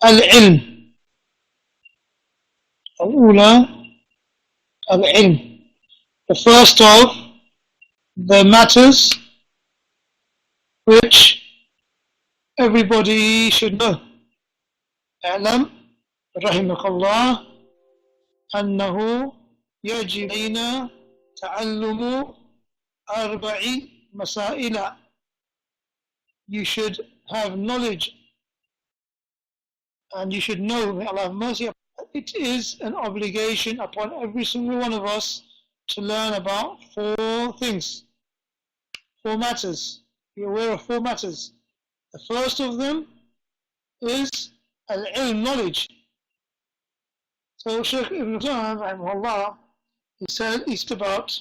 العلم الأولى العلم, the first of the matters which everybody should know. اعلم رحمك الله أنه يجب علينا تعلم أربع مسائل. You should have knowledge and you should know, may Allah have mercy, it is an obligation upon every single one of us to learn about four things, four matters. Be aware of four matters. The first of them is al-ilm, knowledge. So Shaykh Ibn Fawzaan, rahimahullah, he said about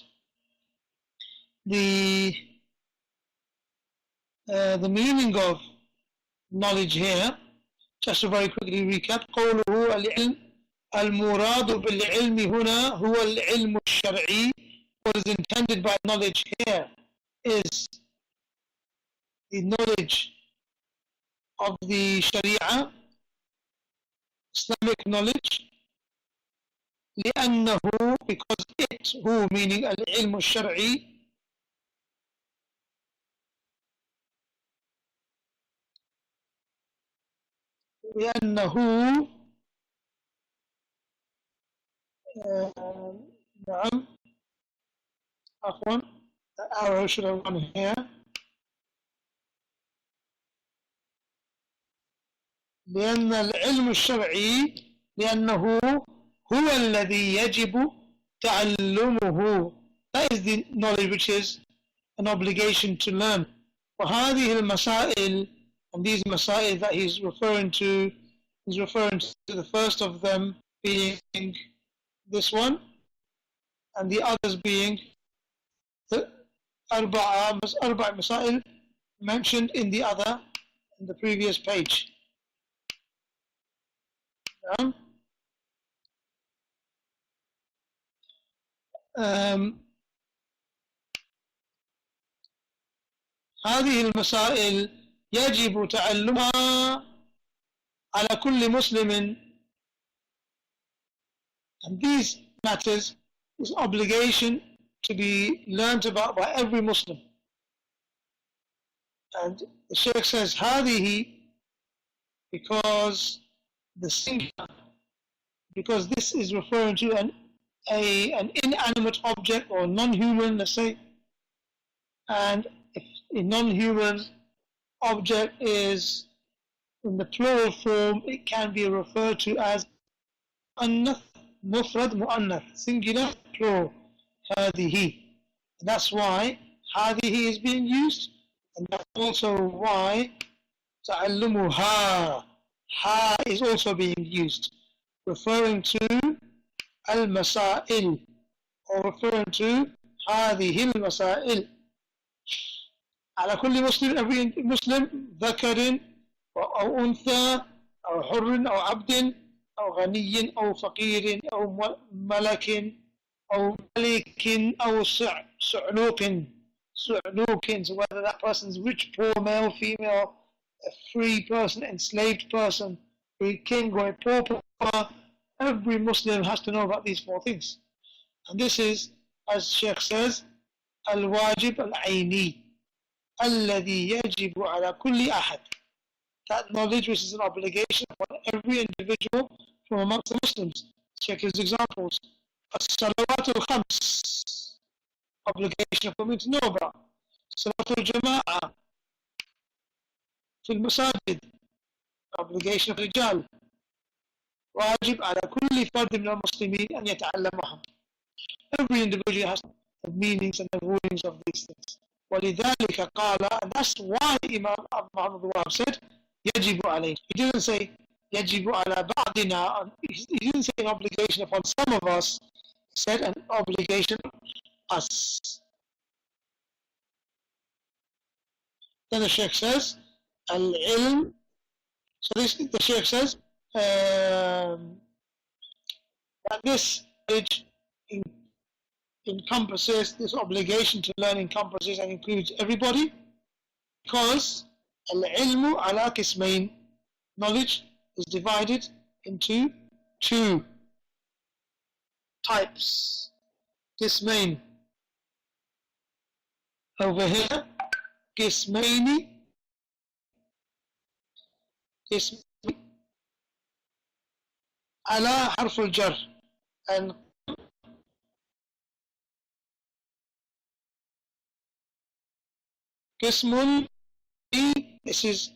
the meaning of knowledge here. Just to very quickly recap, قوله العلم المراد بالعلم هنا هو العلم الشرعي. What is intended by knowledge here is the knowledge of the Sharia, Islamic knowledge. لأنه, because it, who, meaning العلم الشرعي, لأنه نعم عفوا, the arrow should have gone here. لأن العلم الشرعي لأنه هو الذي يجب تعلمه. That is the knowledge which is an obligation to learn. وهذه المسائل, and these masail that he's referring to the first of them being this one, and the others being the أربع masail mentioned in the previous page. هذه المسائل يجب تعلمها على كل مسلم, and these matters is obligation to be learnt about by every Muslim. And the Shaykh says هذه because the singular, because this is referring to an inanimate object or non-human, let's say, and if a non-human object is in the plural form, it can be referred to as أنثى, مفرد مؤنث, singular, plural, هذه. That's why هذه is being used, and that's also why تعلمها, ha is also being used, referring to al-masail, or referring to هذه المسائل. على كل مسلم, every Muslim, ذكر أو أنثى أو حر أو عبد أو غني أو فقير أو ملك أو ملك أو صعلوك. So whether that person is rich, poor, male, female, a free person, enslaved person, a king or a pauper, every Muslim has to know about these four things. And this is, as Shaykh says, الواجب العيني الذي يجب على كل أحد. That knowledge which is an obligation upon every individual from amongst the Muslims. Check his examples. الصلوات الخمس, obligation for me to know about. صلاة الجماعة في المساجد, obligation of الرجال. واجب على كل فرد من المسلمين أن يتعلمها. Every individual has the meanings and the rulings of these things. ولذلك قال, and that's why Imam Abu Muhammad Wahab said يجب عليه. He didn't say يجب على بعضنا, he didn't say an obligation upon some of us, he said an obligation on us. Then the Shaykh says العلم, so this, the Shaykh says that this knowledge encompasses, this obligation to learn encompasses and includes everybody, because العلم على قسمين, knowledge is divided into two types. قسمين. Over here, قسمين. قسم على حرف الجر and قسم this is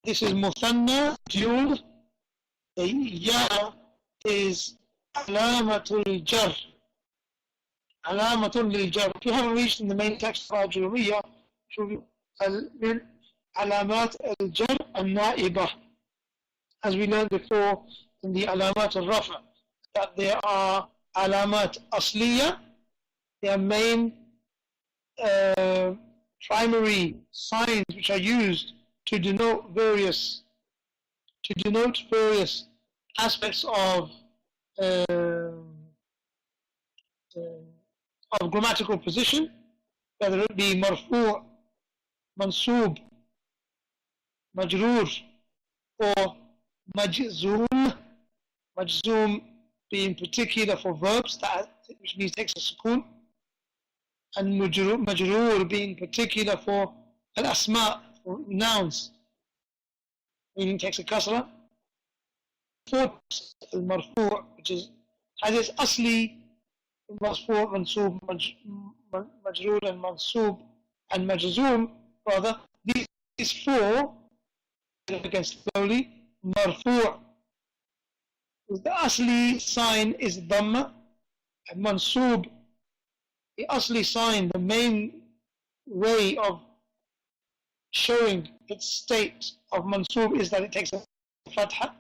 مثنى dual. The ya is علامة الجر. علامة للجر. If you haven't reached in the main text of الجروية, من علامات الجر النائبة, as we learned before in the علامات الرفع, that there are علامات أصلية, their main primary signs which are used to denote various aspects of grammatical position, whether it be مرفوع, منصوب, مجرور, or مجزوم. مجزوم being particular for verbs, which means takes a sukun, and majroor being particular for al-asma, for nouns, meaning takes a kasra. Fourth, al-marfu', which is has its asli, marfu', mansoob, majroor, and mansoob, and majzoom. Rather, these four, again slowly, marfu', the asli sign is dhamma, and mansoob, the asli sign, the main way of showing its state of mansoob is that it takes a fatha.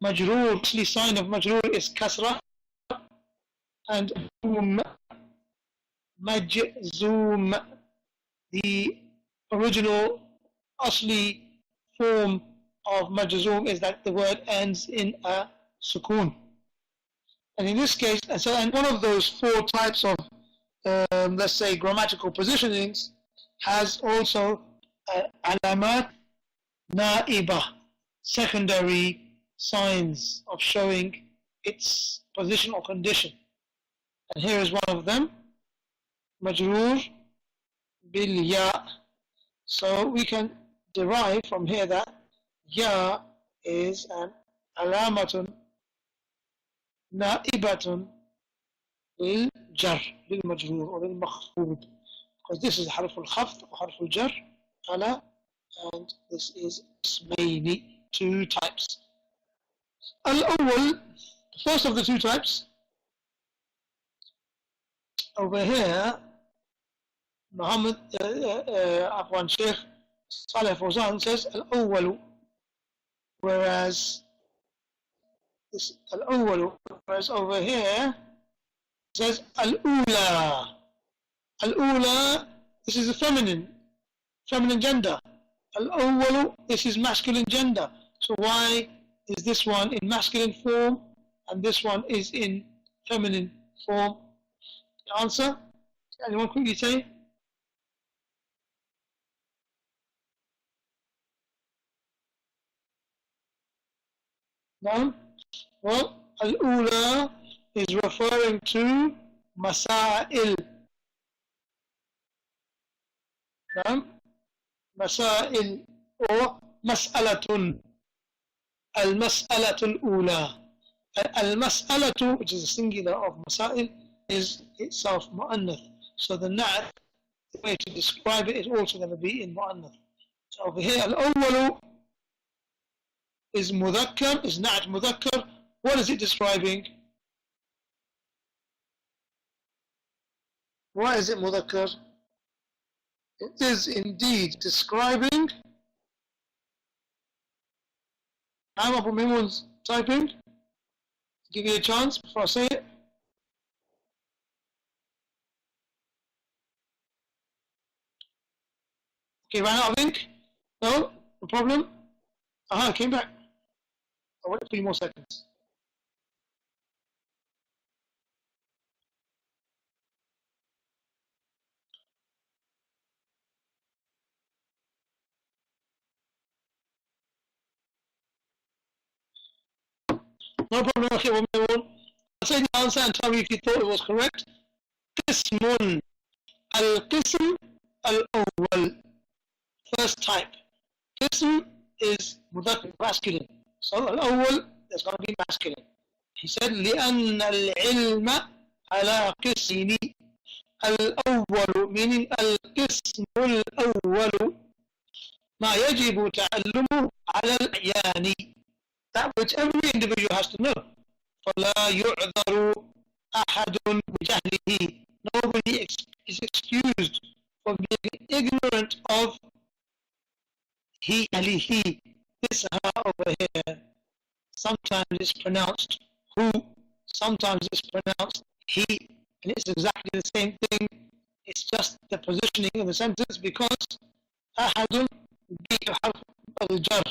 Majroor, asli sign of majroor is kasra, and majzoom, the original asli form of majzoom is that the word ends in a sukun. And in this case, and one of those four types of let's say grammatical positionings has also alamat na'iba, secondary signs of showing its position or condition. And here is one of them, majroor bil ya. So we can derive from here that ya is an alamatun na'ibatun للجر للمجرور or للمخفوض, because this is حرف الخفض or حرف الجر على, and this is اسمين, two types. الأول, first of the two types, over here Muhammad Afwan Shaykh Saleh Fawzaan says الأول, whereas this الأول, whereas over here says al-ula. Al-ula, this is a feminine gender. Al-awwalu, this is masculine gender. So why is this one in masculine form and this one is in feminine form? The answer? Anyone quickly say? No? Well, al-ula is referring to مسائل. نعم, مسائل or مسألة. المسألة الأولى. المسألة, which is a singular of مسائل, is itself مؤنث. So the na'at, the way to describe it, is also going to be in مؤنث. So over here, الأول is مذكر, is na'at مذكر. What is it describing? Why is it مذكر? It is indeed describing. I'm up on everyone's typing. Give you a chance before I say it. Okay, ran out of ink? No? No problem? Aha, came back. I'll wait 3 more seconds. No problem, okay, I'll say the answer and tell me if you thought it was correct. قسم القسم الأول. First type. قسم is مذكر masculine. So الأول is going to be masculine. He said لأن العلم على قسمين. الأول meaning القسم الأول ما يجب تعلمه على العيني. That which every individual has to know. فلا يعذر أحد بجهله. Nobody is excused for being ignorant of he, عليه. This over here. Sometimes it's pronounced who, sometimes it's pronounced he, and it's exactly the same thing. It's just the positioning of the sentence because أحد بحرف الجر.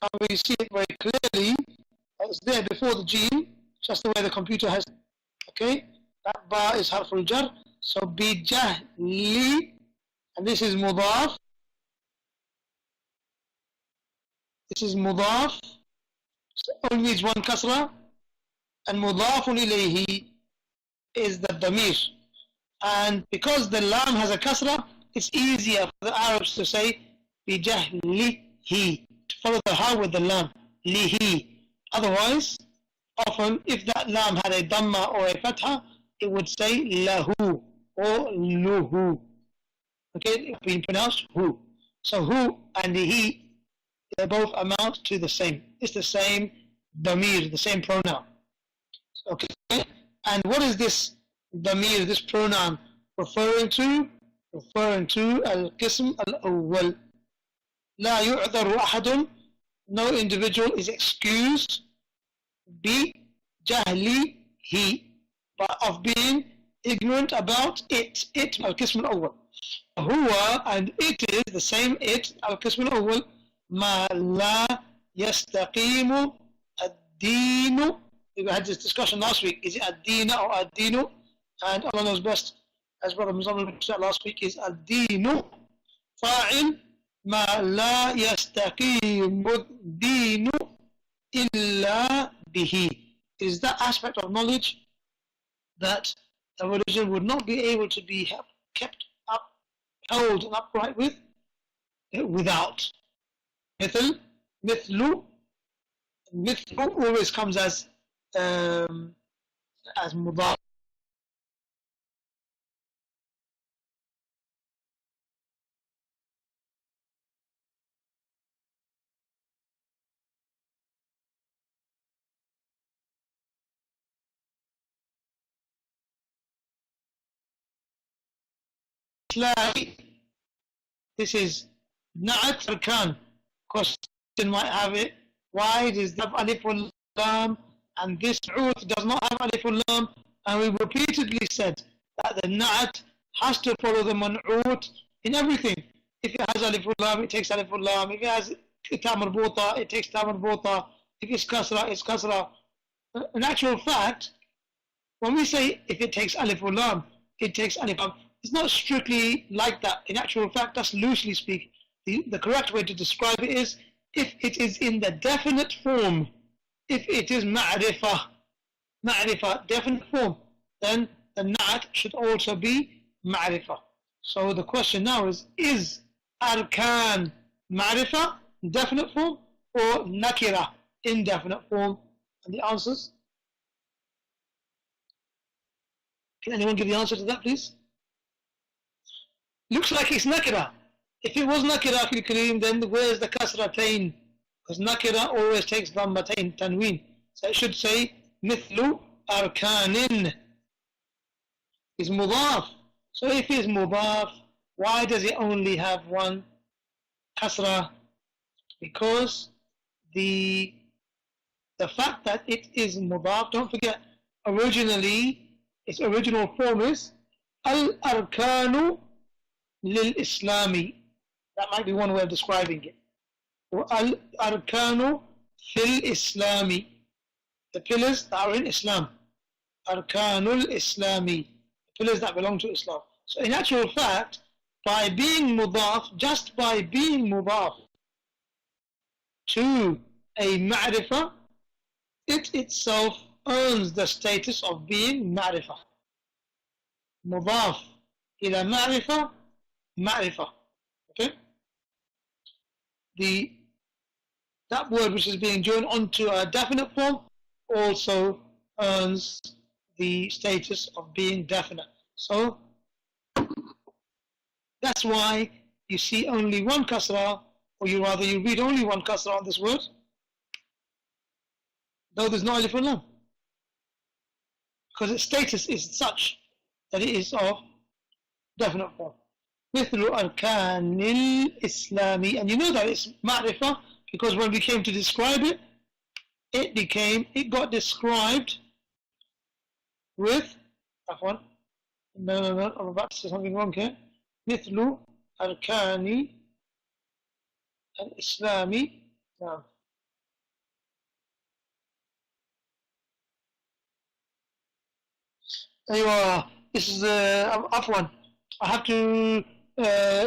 Can we see it very clearly? It's there before the gene, just the way the computer has. Okay, that ba is harf al-jar. So bijahli, and this is mudaf. This is mudaf. So only needs one kasra, and mudafun ilayhi is the damir. And because the lam has a kasra, it's easier for the Arabs to say bijahlihi, to follow the ha with the lam, lihi. Otherwise, often if that lam had a dhamma or a fatha, it would say lahu or luhu. Okay, being pronounced hu. So hu and the he, they both amount to the same. It's the same damir, the same pronoun. Okay, and what is this damir, this pronoun referring to? Referring to al-qism al-awwal. La yu'dharu ahadun. No individual is excused bi jahlihi, of being ignorant about it. It al-qism al-awwal. Huwa, and it is the same it al-qism al-awwal. Ma la yastaqimu ad-deenu. We had this discussion last week. Is it ad-deena or ad-deenu? And Allah knows best, as Brother Muslim said last week, is ad-deenu fa'il. ما لا يستقيم الدين إلا به. It is that aspect of knowledge that a religion would not be able to be kept up, held and upright with without. مثل always comes as مضاف. This is na'at arkan. Question might have it. Why does it have alif wal lam and this uth does not have alif wal lam? And we repeatedly said that the na'at has to follow the man'ut in everything. If it has alif wal lam, it takes alif wal lam. If it has ta marbuta, it takes ta marbuta. If it's kasra, it's kasra. In actual fact, when we say if it takes alif wal lam, it takes alif wal lam. It's not strictly like that. In actual fact, that's loosely speaking. The correct way to describe it is if it is in the definite form, if it is ma'rifah, definite form, then the na'at should also be ma'rifah. So the question now is arkan ma'rifah, definite form, or nakira, indefinite form? And the answers? Can anyone give the answer to that, please? Looks like it's nakira. If it was nakira fil kareem, then where's the kasratain? Because nakira always takes dhammatain, tanween. So it should say mithlu arkanin. It's mudaf. So if it's mudaf, why does it only have one kasra? Because the fact that it is mudaf, don't forget, originally, its original form is al-arkanu lil-islami. That might be one way of describing it. Al-arkanu fil-islami. The pillars that are in Islam. Arkanul Islami. The pillars that belong to Islam. So in actual fact, by being mudaf, just by being mudaf to a ma'rifah, it itself earns the status of being معرفة. مضاف إلى معرفة معرفة. Okay? That word which is being joined onto a definite form also earns the status of being definite. So that's why you see only one kasra, or you read only one kasra on this word, though there's no alif or lam, because its status is such that it is of definite form. مثل أركان الإسلام, and you know that it's ma'rifah because when we came to describe it, it got described with, no, I'm about to say something wrong here. مثل أركان الإسلام. No. This is afwan. I have to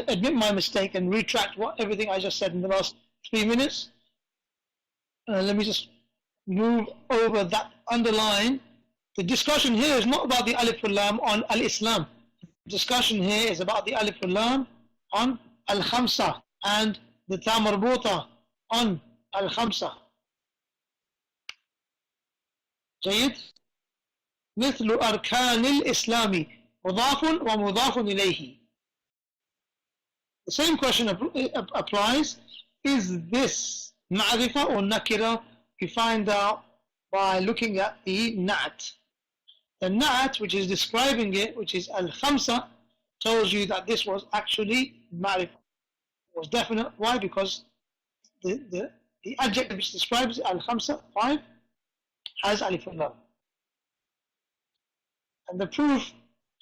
admit my mistake and retract everything I just said in the last 3 minutes. Let me just move over that underline. The discussion here is not about the alif wal lam on al-Islam. The discussion here is about the alif wal lam on al-khamsa and the ta marbuta on al-khamsa. جيد. مثل أركان الإسلام مضاف ومضاف إليه. The same question applies. Is this ma'rifah or nakira? You find out by looking at the na'at. The na'at, which is describing it, which is al-khamsa, tells you that this was actually ma'rifah. It was definite. Why? Because the adjective which describes al-khamsa, 5, has alif and lam. And the proof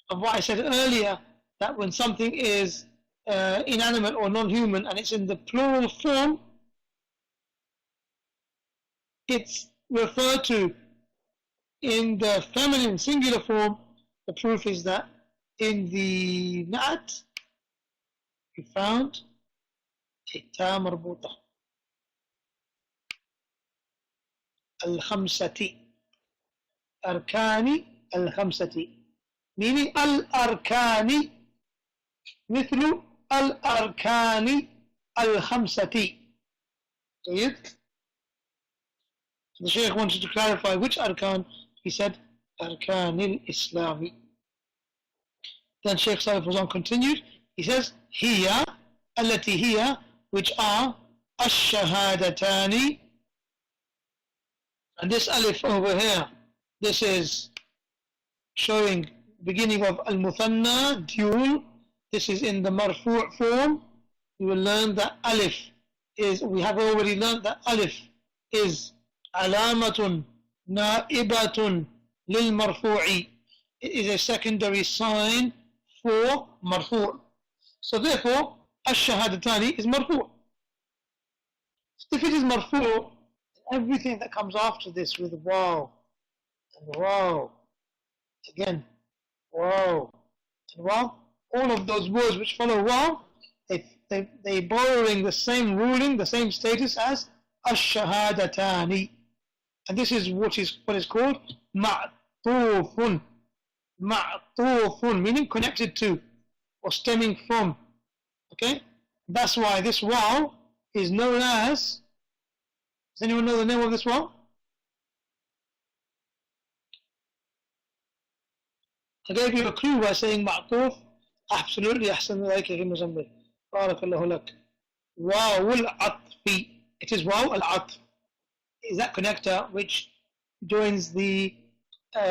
of what I said earlier, that when something is inanimate or non-human and it's in the plural form, it's referred to in the feminine singular form. The proof is that in the na'at we found a ta marbuta, al-khamsati, arkani al-khamsati, meaning al-arkani مثل الأركان الخمسة. جيد. The Shaykh wanted to clarify which arkan. He said أركان الإسلام. Then Shaykh Salih Fawzaan continued. He says هي التي هي, which are الشهادتان. And this alif over here, this is showing beginning of al-muthanna, dual. This is in the marfu' form. You will learn that alif is, we have already learned that alif is alamatun na'ibatun lil marfu'i. It is a secondary sign for marfu'. So therefore, ash-shahadatani is marfu'. If it is marfu', everything that comes after this with wow and wow, again, wow and wow, all of those words which follow wow, they borrowing the same ruling, the same status as ash-shahadatani. And this is what is called ma'tufun. Ma'tufun, meaning connected to or stemming from. Okay? That's why this wow is known as, does anyone know the name of this wow? I gave you a clue by saying ma'tuf. Absolutely, أحسن ذلك يا مزمل. بارك الله لك. واو العطف. It is واو العطف. Is that connector which joins the,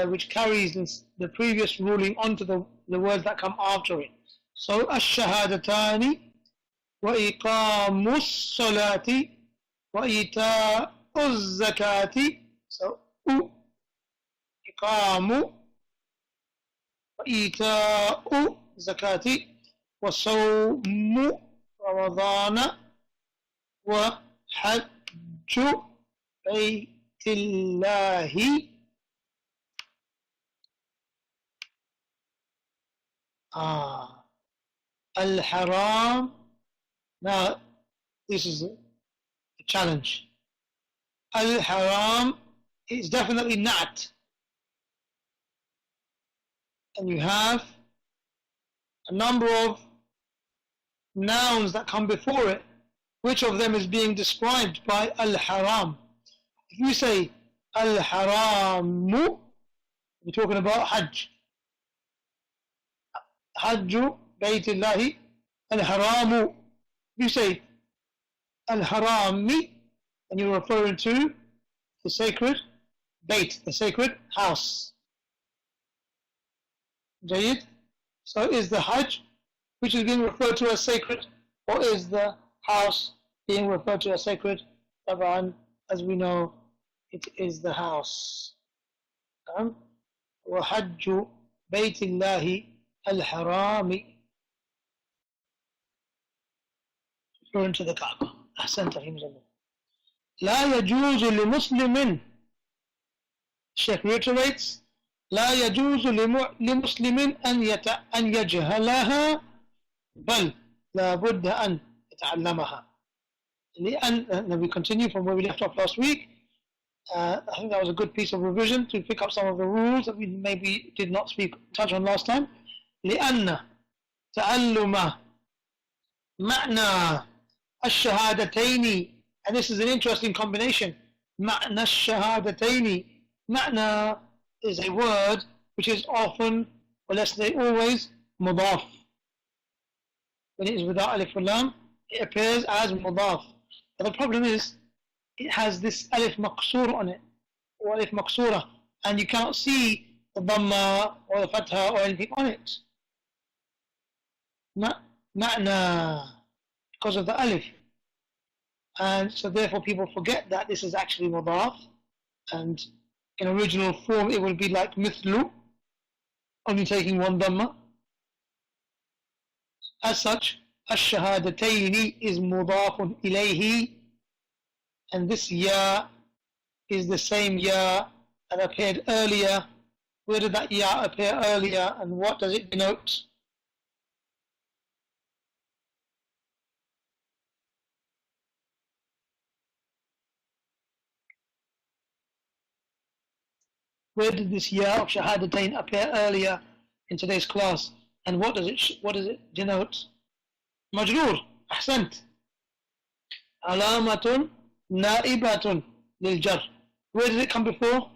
which carries the previous ruling onto the words that come after it. So الشهادتان وإقام الصلاة وإيتاء الزكاة. So إقام وإيتاء الزكاة وصوم رمضان وحج بيت الله. الحرام. Now this is a challenge. الحرام it's definitely not. And you have a number of nouns that come before it. Which of them is being described by al-haram? If you say al-haramu, you're talking about Hajj. Hajju baytillahi al-haramu. If you say al-harami, and you're referring to the sacred bayt, the sacred house. Jayyid? So is the Hajj, which is being referred to as sacred, or is the house being referred to as sacred? Taban, as we know, it is the house. وَحَجُّ بَيْتِ اللَّهِ الْحَرَامِ, referring to the Kaaba. أحسنت في مزمن. لا يجوز لمسلم, Shaykh reiterates, لا يجوز لمسلم أن يجهلها بل لا بد أن يتعلمها. And we continue from where we left off last week. I think that was a good piece of revision to pick up some of the rules that we maybe did not touch on last time. لأن تعلمه معنى الشهادتين, and this is an interesting combination. معنى الشهادتين. معنى is a word which is often, or let's say always, mudaf. When it is without alif or lam, it appears as mudaf. But the problem is, it has this alif maqsoor on it, or alif maqsoora, and you cannot see the dhamma or the fatha or anything on it. Ma'na, because of the alif. And so therefore people forget that this is actually mudaf, and in original form it will be like mithlu, only taking one dhamma. As such, ash-shahadataini is mudafun ilayhi, and this ya is the same ya that appeared earlier. Where did that ya appear earlier, and what does it denote? Where did this ya of shahadatain appear earlier in today's class, and what does it denote? Majroor, ahsant. Alamatun na'ibatun lil jar. Where did it come before?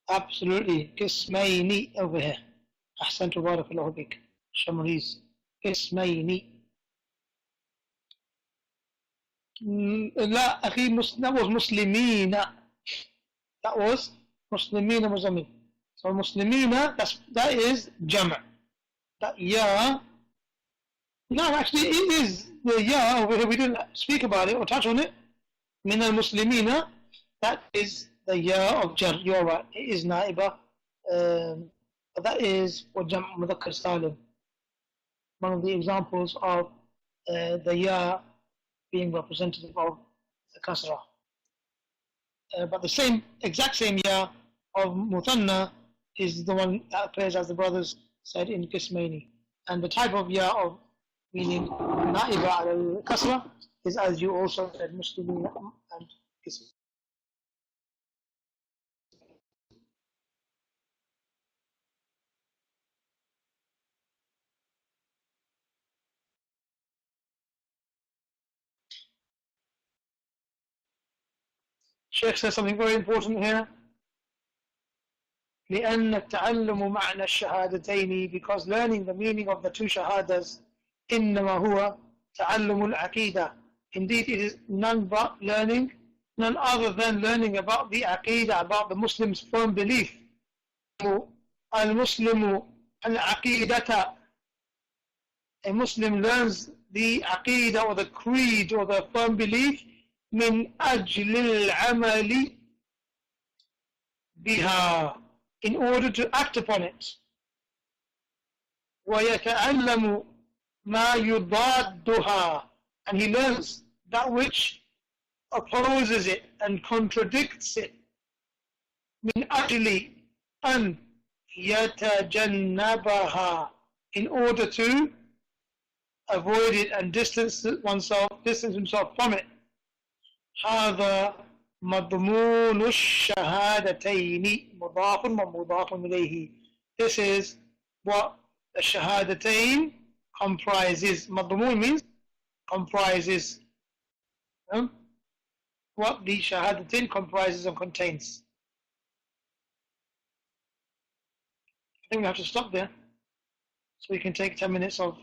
Absolutely, qismayni over here. Ahsantu barakallahu bik. Shamriz, qismayni. لا أخي, that was مسلمين. That was مسلمين مزمين. So مسلمين, that is jam'. That ya, no, actually it is the ya over here. We didn't speak about it or touch on it. من المسلمين, that is the ya of jar. You're right, it is na'iba. But that is for jam' mudhakkar salim. One of the examples of the ya being representative of the kasra. But the exact same ya of muthanna is the one that appears, as the brothers said, in qismayni. And the type of ya of meaning na'iba al kasra is, as you also said, muslimin and qismayni. Shaykh says something very important here. لأن التعلم معنى الشهادتين, because learning the meaning of the two shahadas, إنما هو تعلم العقيدة. Indeed, it is none other than learning about the aqidah, about the Muslim's firm belief. المسلم العقيدة. A Muslim learns the aqidah or the creed or the firm belief من أجل العمل بها, in order to act upon it. ويتعلم ما يضادها, and he learns that which opposes it and contradicts it. من أجل أن يتجنبها, in order to avoid it and distance himself from it. هذا مضمون الشهادتين مضاف ومضاف إليه. This is what the shahadatain comprises. مضمون means comprises. What the shahadatain comprises and contains. I think we have to stop there, so we can take 10 minutes of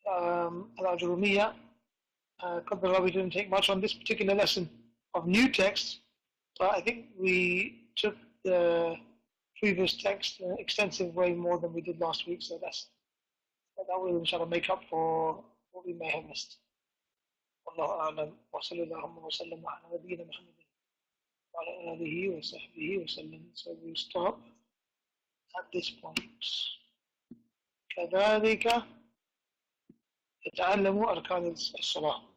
Al-Ajurumiyya. We didn't take much on this particular lesson of new text, but I think we took the previous text in an extensive way more than we did last week, so that will inshallah make up for what we may have missed. Wallahu a'lam wa sallallahu wa sallam ala nabiyyina Muhammadin wa ala alihi wa sahbihi wa sallam. So we stop at this point. كذلك يتعلم أركان الصلاة.